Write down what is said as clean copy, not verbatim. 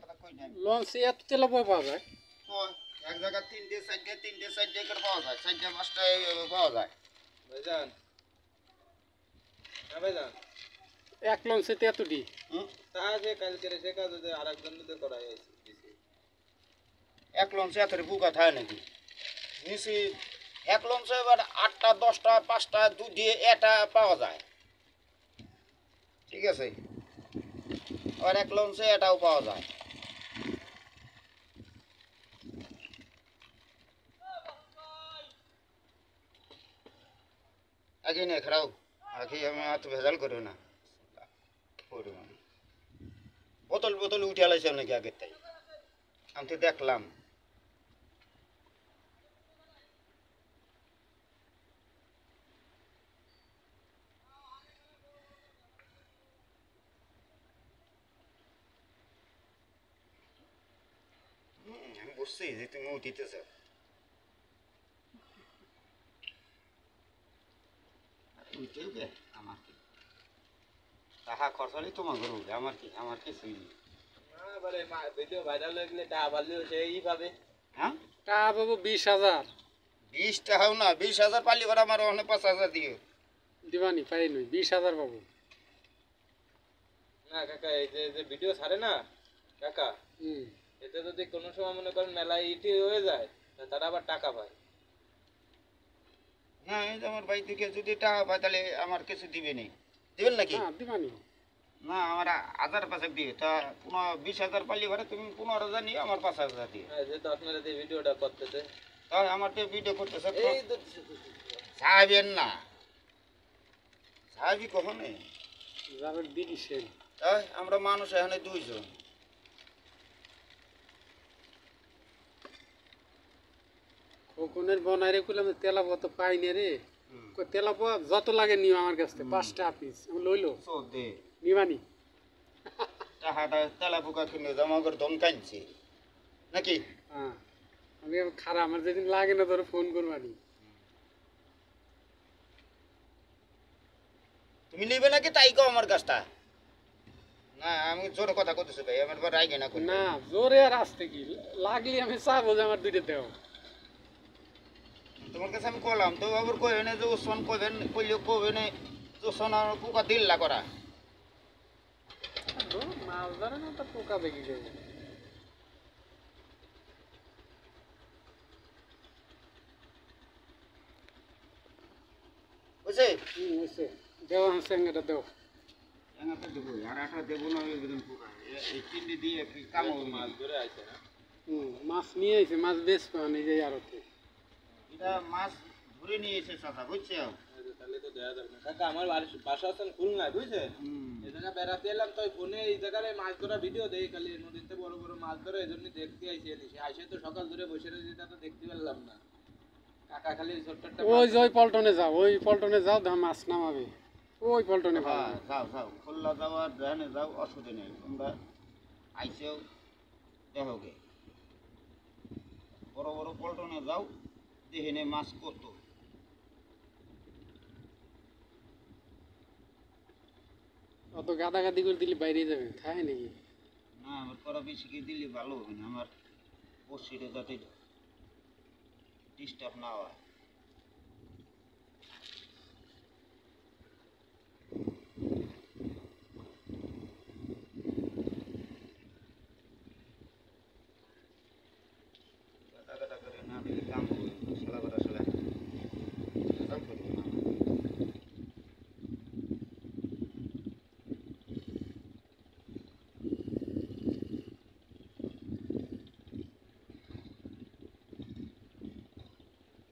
কথা কই নাই লঞ্চে এত তেলাপোয়া পাওয়া যায় হয় এক জায়গা তিনটে চারটে করে পাওয়া যায় চারটে পাঁচটা পাওয়া যায় ভাইজান হ্যাঁ ভাইজান এক লঞ্চেতে এতটি তা যে কালকে সে কাজ আর একজন করাই দিছি এক লঞ্চে এত বুকা থাকে নাকি নিচে এক লঞ্চে এবার 8টা 10টা 5টা দুটি এটা পাওয়া যায় ঠিক আছে আর এক লঞ্চে এটাও পাওয়া যায় আগে নিয়ে খারাও আগে আমি এত ভেজাল করো না বোতল বোতল উঠে আলাইছে নাকি আগের তাই আমি তো দেখলাম আমি বুঝছি যে তুমি উঠিতেছ উঠেও গে আমার কি টাকা খরচ হলে তোমার ঘরে উঠে আমার কিছুই নেই এবারে ভিডিও ভাইরাল হয়ে গেলে টাকা পারলেও সেই পাবে হ্যাঁ টাকা পাবো 20,000 20 টাকাও না 20,000 পালি করে আমার ওখানে 5,000 দিও দিবানি পাই নই 20,000 পাবো না কাকা এই যে ভিডিও ছাড়ে না কাকা এতে যদি কোনো সময় মনে করেন মেলায় ইটি হয়ে যায় তারা আবার টাকা পায় না এই যে আমার ভাই থেকে যদি টাকা পায় তাহলে আমার কিছু দিবে নি দিবেন নাকি হ্যাঁ দিবানি না আমার 1,000 দিবে তা 20,000 পালি করে তুমি 15,000 নিয়ে আমার 5,000 দিও হ্যাঁ যেহেতু আপনারা যে ভিডিওটা করতেছে তাই আমার তো ভিডিও করতেছে এই তো সাহেবেন না সাহেবই কখনই যাবে দিদিছেন তাই আমরা মানুষ এখানে দুইজন খোকনের বনাইরে কইলাম তেলাপোয়া তো পাই না রে তেলাপোয়া যত লাগে নিও আমার কাছ থেকে 5টা পিস আমি লইলো সো দে নিবানি টাকাটা তেলা পোকা কিনে জমা করে দম কানছে নাকি হ্যাঁ আমি খারাপ আমার যেদিন লাগে না তোর ফোন করবানি তুমি নিবে নাকি তাই কো আমার কাছটা না আমি জোরে কথা কইতেছি ভাই আমার পর রাইগে না না জোরে আর আসতে কি লাগলি আমি চাবো যে আমার দুইটা দেও তোমার কাছে আমি কইলাম তো আবার কই এনে যে ওসন কইবেন কইলে কইবেন যে ওসন আর পোকা দিল্লা করা মাছ ধরে না তো পোকা দেখি যাবে বুঝছে বুঝছে দেও আমার সঙ্গেটা দেও এনাটা দেবো আর একটা দেবো না ওই পোকা এই চিন্ডি দিয়ে কি কাম মাছ ধরে আইছে না মাছ নিয়ে আইছে মাছ বেশ পাওয়া নেই যাই আরতে এটা মাছ ধরে নিয়ে এসে চাচা বুঝছো তাহলে তো দেয়া যাবে না কাকা আমার বাসা আছেন খুলনা বুঝছেন এই জায়গা বেড়াতে এলাম তো ফোনে এই জায়গায় মাছ ধরা ভিডিও দেই খালি নদীতে বড় বড় মাছ ধরে এই জন্য দেখতে আইছি এসে আইসে তো সকাল ধরে বসে রয়েছে তা তো দেখতে পারলাম না কাকা খালি ছোট্ট একটা ওই যে ওই পল্টনে যাও দা মাছ নামাবে ওই পল্টনে হ্যাঁ যাও যাও খুলনা যাওয়ার ধ্যানে যাও অসুবিধা নেই তোমরা আইসেও দেখোগে বড় বড় পল্টনে যাও দেখে মাছ কত অত গাদাগাদি করে দিলে বাইরে যাবে খায় নাকি না আমার করা বেশি কি দিলে ভালো হবে না আমার বসিটা যাতে ডিস্টার্ব না হয়